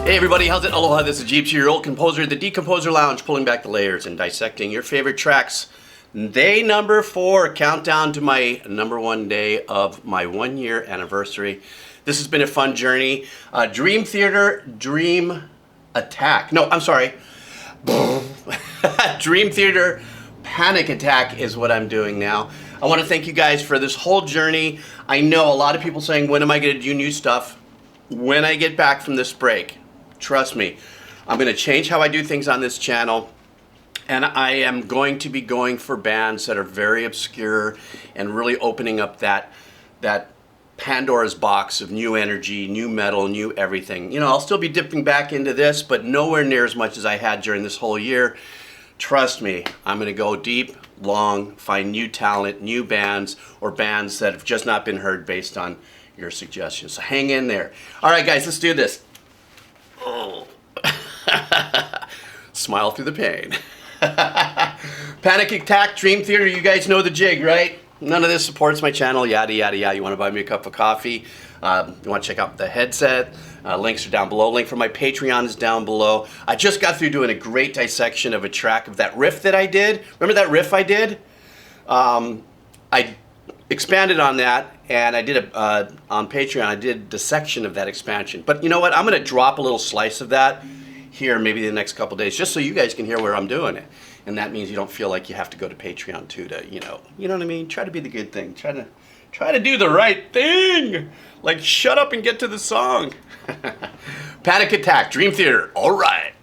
Hey everybody, how's it? Aloha, this is Jeeps, your old composer, the Decomposer Lounge, pulling back the layers and dissecting your favorite tracks. Day number 4, countdown to my number 1 day of my 1-year anniversary. This has been a fun journey. Dream Theater, Dream Attack. No, I'm sorry. Dream Theater, Panic Attack is what I'm doing now. I want to thank you guys for this whole journey. I know a lot of people saying, when am I going to do new stuff? When I get back from this break. Trust me, I'm going to change how I do things on this channel, and I am going to be going for bands that are very obscure and really opening up that Pandora's box of new energy, new metal, new everything. You know, I'll still be dipping back into this, but nowhere near as much as I had during this whole year. Trust me, I'm going to go deep, long, find new talent, new bands, or bands that have just not been heard based on your suggestions. So hang in there. All right, guys, let's do this. Oh. Smile through the pain. Panic Attack, Dream Theater, you guys know the jig, right? None of this supports my channel, yada, yada, yada. You want to buy me a cup of coffee? You want to check out the headset? Links are down below. Link for my Patreon is down below. I just got through doing a great dissection of a track of that riff that I did. Remember that riff I did? I expanded on that, and I did on Patreon, I did a dissection of that expansion. But you know what? I'm going to drop a little slice of that here maybe the next couple days, just so you guys can hear where I'm doing it. And that means you don't feel like you have to go to Patreon too to, you know what I mean? Try to be the good thing. Try to do the right thing. Like, shut up and get to the song. Panic Attack, Dream Theater. All right.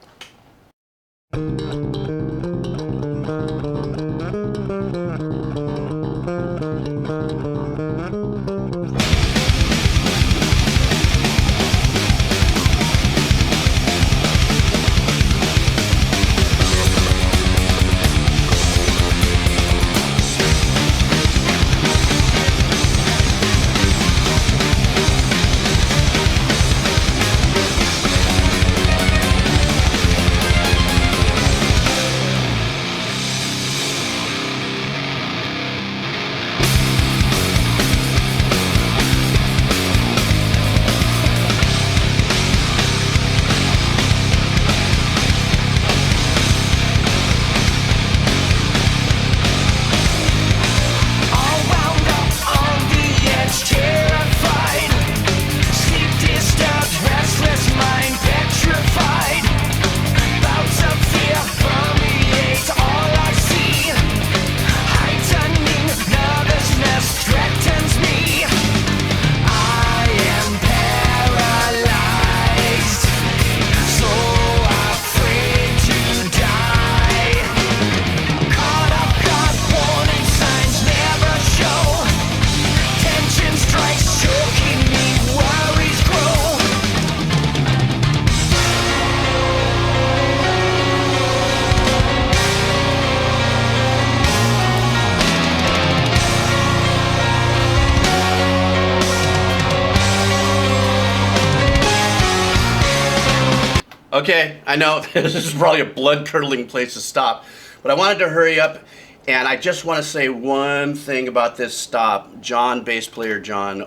Okay, I know this is probably a blood-curdling place to stop, but I wanted to hurry up, and I just want to say one thing about this stop. John, bass player John,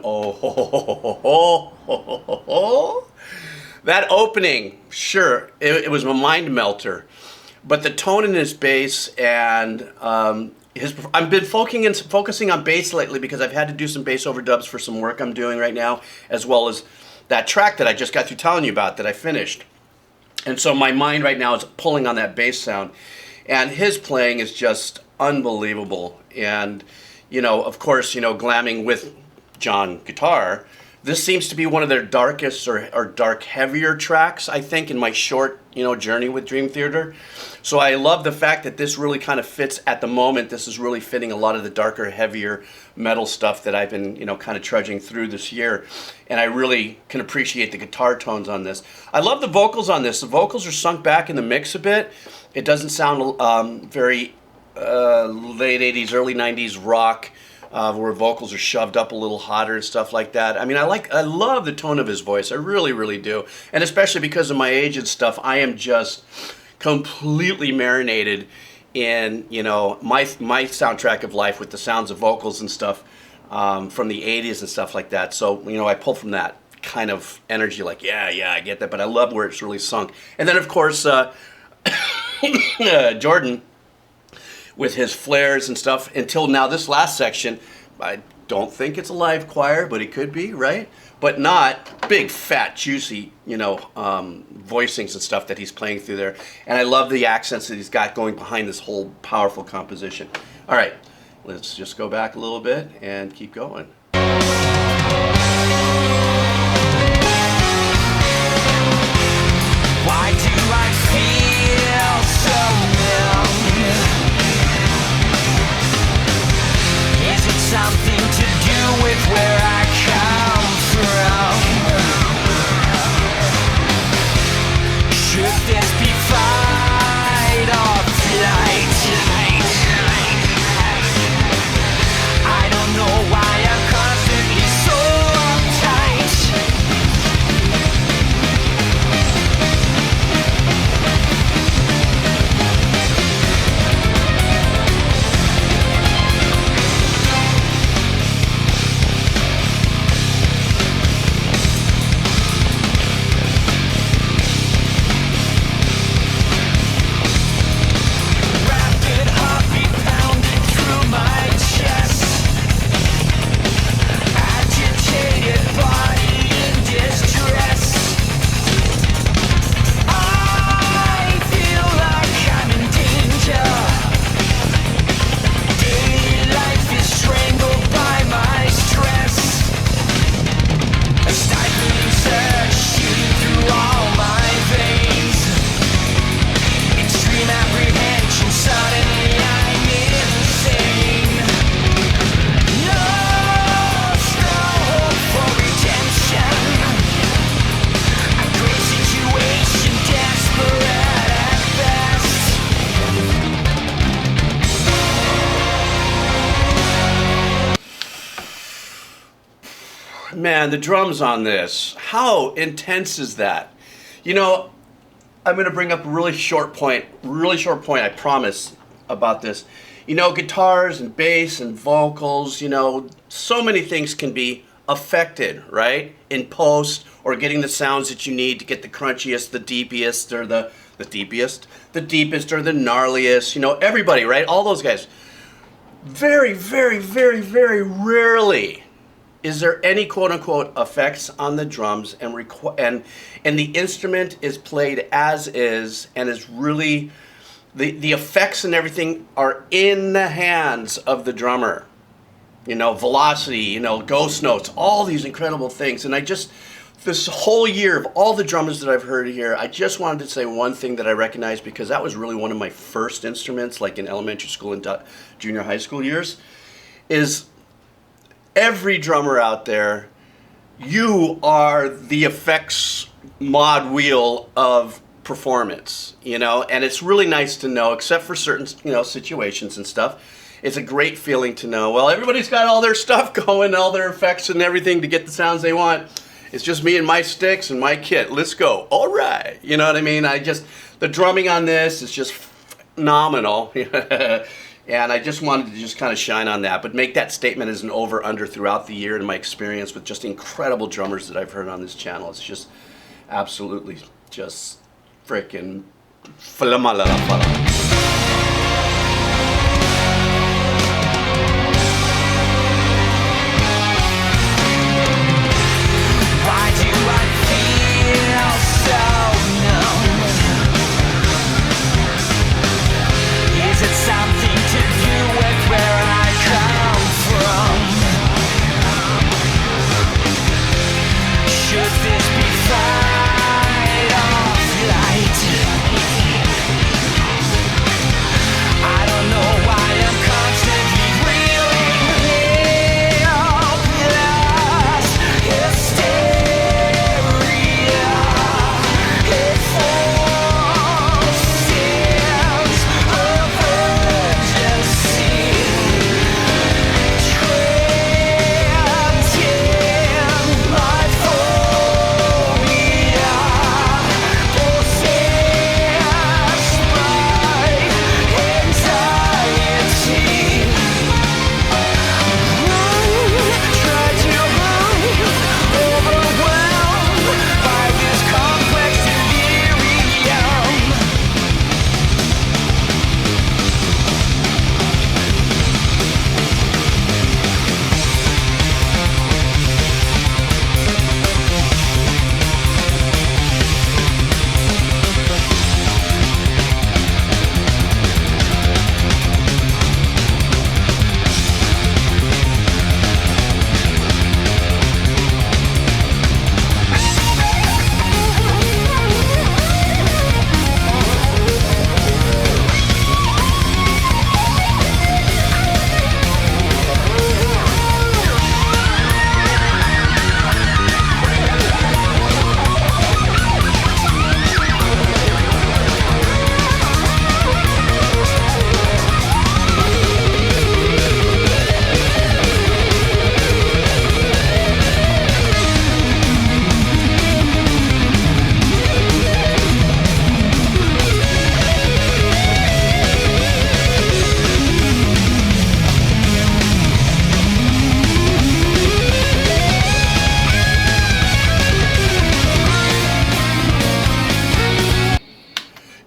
that opening, sure, it was a mind melter, but the tone in his bass and I've been focusing on bass lately because I've had to do some bass overdubs for some work I'm doing right now, as well as that track that I just got through telling you about that I finished. And so my mind right now is pulling on that bass sound. And his playing is just unbelievable. And, you know, of course, you know, glamming with John guitar, this seems to be one of their darkest or dark heavier tracks, I think, in my short, you know, journey with Dream Theater. So I love the fact that this really kind of fits at the moment. This is really fitting a lot of the darker, heavier metal stuff that I've been, you know, kind of trudging through this year. And I really can appreciate the guitar tones on this. I love the vocals on this. The vocals are sunk back in the mix a bit. It doesn't sound very late 80s, early 90s rock, where vocals are shoved up a little hotter and stuff like that. I mean, I love the tone of his voice. I really, really do. And especially because of my age and stuff, I am just completely marinated in, you know, my soundtrack of life with the sounds of vocals and stuff from the 80s and stuff like that. So, you know, I pull from that kind of energy, like, yeah, I get that, but I love where it's really sunk. And then, of course, Jordan, with his flares and stuff, until now, this last section, I don't think it's a live choir, but it could be, right? But not big, fat, juicy, voicings and stuff that he's playing through there. And I love the accents that he's got going behind this whole powerful composition. All right, let's just go back a little bit and keep going. Why do I feel so numb? Is it something to do with where I come from? Should this be fight or flight? I don't know why I'm constantly so uptight. Rapid heartbeat pounding through my chest. Agitated body in distress. I feel like I'm in danger. Daily life is strangled by my stress. A stifling surge shooting through all my veins. Extreme apprehension, suddenly I'm insane. Lost no hope for redemption. A great situation, desperate at best. Man, the drums on this, how intense is that? I'm going to bring up a really short point, I promise, about this. Guitars and bass and vocals, so many things can be affected, right? In post, or getting the sounds that you need to get the crunchiest, the deepest, or the deepest or the gnarliest, everybody, right? All those guys. Very, very, very, very rarely is there any quote-unquote effects on the drums, and the instrument is played as is, and is really, the effects and everything are in the hands of the drummer. Velocity, ghost notes, all these incredible things. And this whole year of all the drummers that I've heard here, I just wanted to say one thing that I recognize, because that was really one of my first instruments, like in elementary school and junior high school years, is every drummer out there, you are the effects mod wheel of performance, and it's really nice to know, except for certain, situations and stuff. It's a great feeling to know, well, everybody's got all their stuff going, all their effects and everything to get the sounds they want. It's just me and my sticks and my kit. Let's go. All right. You know what I mean? The drumming on this is just phenomenal. And I just wanted to just kind of shine on that, but make that statement as an over-under throughout the year and my experience with just incredible drummers that I've heard on this channel. It's just absolutely just freaking phenomenal. Why do I feel so numb? Is it something to do with where I come from? Should this be fight or flight?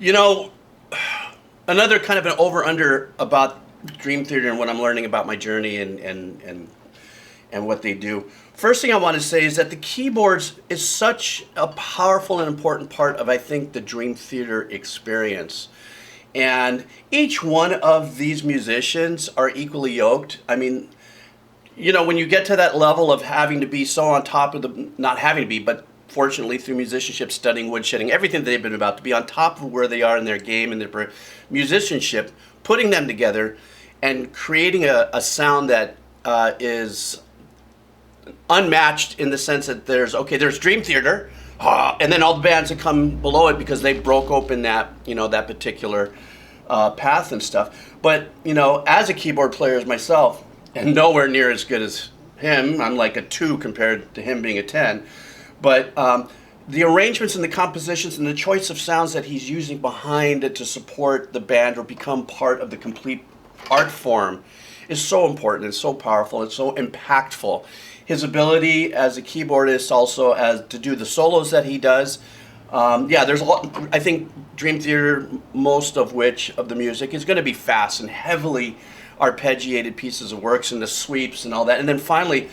You know, another kind of an over under about Dream Theater and what I'm learning about my journey and what they do. First thing I want to say is that the keyboards is such a powerful and important part of, I think, the Dream Theater experience. And each one of these musicians are equally yoked. I mean, you know, when you get to that level of having to be so on top of the, not having to be, but fortunately through musicianship, studying woodshedding, everything that they've been about, to be on top of where they are in their game and their musicianship, putting them together and creating a sound that is unmatched in the sense that there's Dream Theater, and then all the bands that come below it because they broke open that, you know, that particular path and stuff. But, you know, as a keyboard player as myself, and nowhere near as good as him, I'm like a 2 compared to him being a 10, but the arrangements and the compositions and the choice of sounds that he's using behind it to support the band or become part of the complete art form is so important and so powerful and so impactful. His ability as a keyboardist also as to do the solos that he does. There's a lot. I think Dream Theater, most of which of the music is going to be fast and heavily arpeggiated pieces of works and the sweeps and all that. And then finally,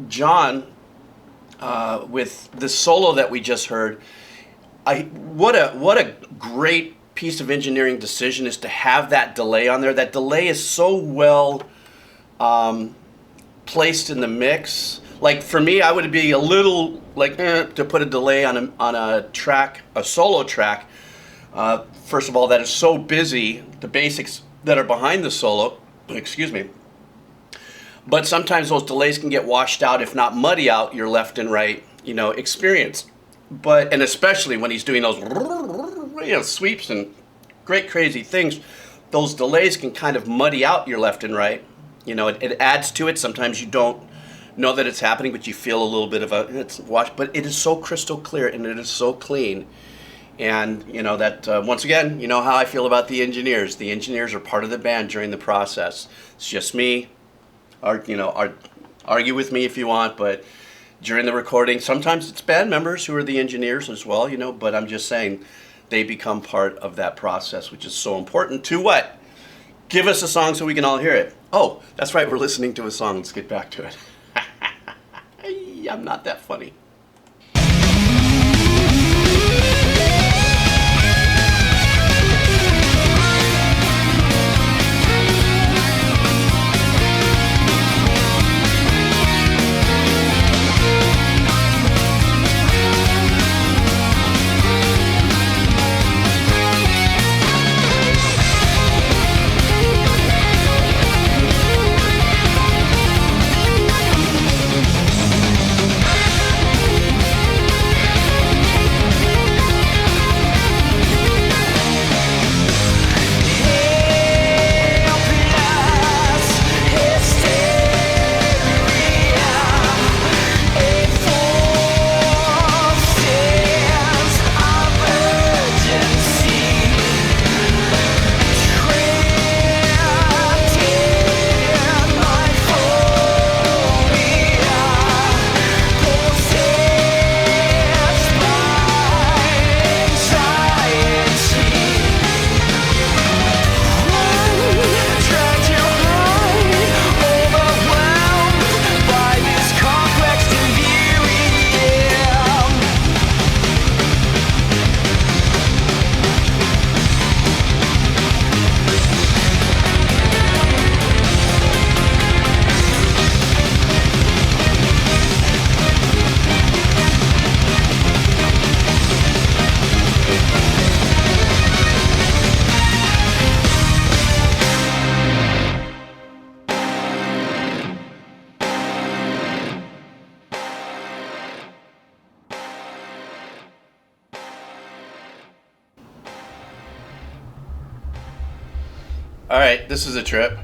John, with the solo that we just heard, what a great piece of engineering decision is to have that delay on there. That delay is so well placed in the mix. Like for me, I would be a little like to put a delay on a track, a solo track. First of all, that is so busy, the basics that are behind the solo, excuse me. But sometimes those delays can get washed out, if not muddy out your left and right, you know, experience. And especially when he's doing those, you know, sweeps and great crazy things, those delays can kind of muddy out your left and right. You know, it adds to it. Sometimes you don't know that it's happening, but you feel a little bit of it's washed. But it is so crystal clear and it is so clean. And, you know, that once again, you know how I feel about the engineers. The engineers are part of the band during the process. It's just me. Argue with me if you want, but during the recording, sometimes it's band members who are the engineers as well, you know, but I'm just saying they become part of that process, which is so important to what? Give us a song so we can all hear it. Oh, that's right, we're listening to a song. Let's get back to it. I'm not that funny. All right, this is a trip.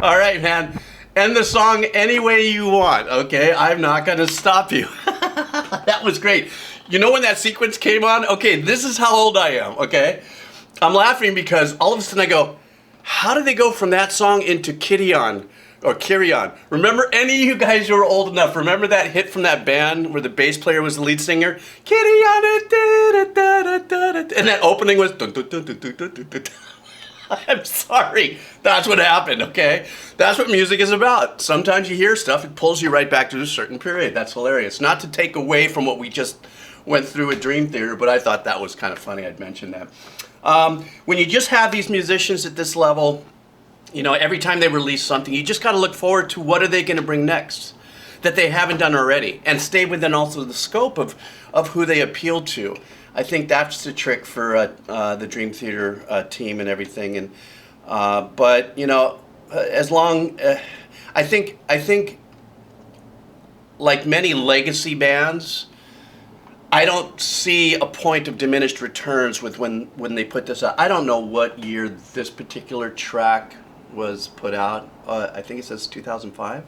All right, man. End the song any way you want, okay? I'm not going to stop you. That was great. You know when that sequence came on? Okay, this is how old I am, okay? I'm laughing because all of a sudden I go, how did they go from that song into Kitty On? Or Carry On? Remember, any of you guys who are old enough, remember that hit from that band where the bass player was the lead singer? Kitty On it, and that opening was... I'm sorry. That's what happened, okay? That's what music is about. Sometimes you hear stuff, it pulls you right back to a certain period. That's hilarious. Not to take away from what we just went through at Dream Theater, but I thought that was kind of funny I'd mention that. When you just have these musicians at this level, you know, every time they release something, you just got to look forward to what are they going to bring next that they haven't done already, and stay within also the scope of who they appeal to. I think that's the trick for the Dream Theater team and everything. And but you know, as long I think like many legacy bands, I don't see a point of diminished returns with when they put this out. I don't know what year this particular track was put out. I think it says 2005.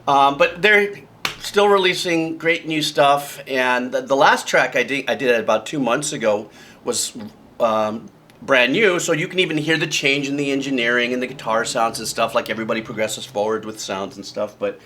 But they're still releasing great new stuff. And the last track I did about 2 months ago was brand new. So you can even hear the change in the engineering and the guitar sounds and stuff, like everybody progresses forward with sounds and stuff. But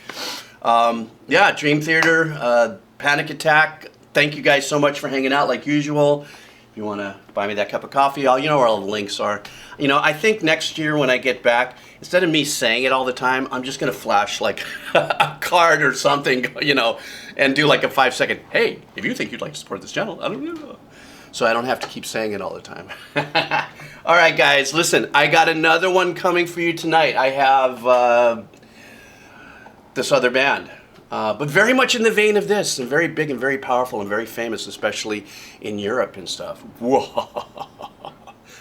yeah, Dream Theater, Panic Attack. Thank you guys so much for hanging out like usual. If you want to buy me that cup of coffee, you know where all the links are. You know, I think next year when I get back, instead of me saying it all the time, I'm just going to flash like a card or something, you know, and do like a 5-second, hey, if you think you'd like to support this channel, I don't know. So I don't have to keep saying it all the time. All right, guys, listen, I got another one coming for you tonight. I have this other band. But very much in the vein of this, and very big and very powerful and very famous, especially in Europe and stuff. Whoa.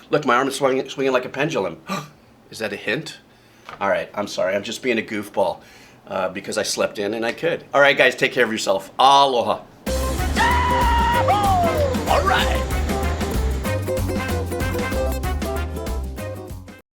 Look, my arm is swinging like a pendulum. Is that a hint? All right, I'm sorry. I'm just being a goofball because I slept in and I could. All right, guys, take care of yourself. Aloha. All right.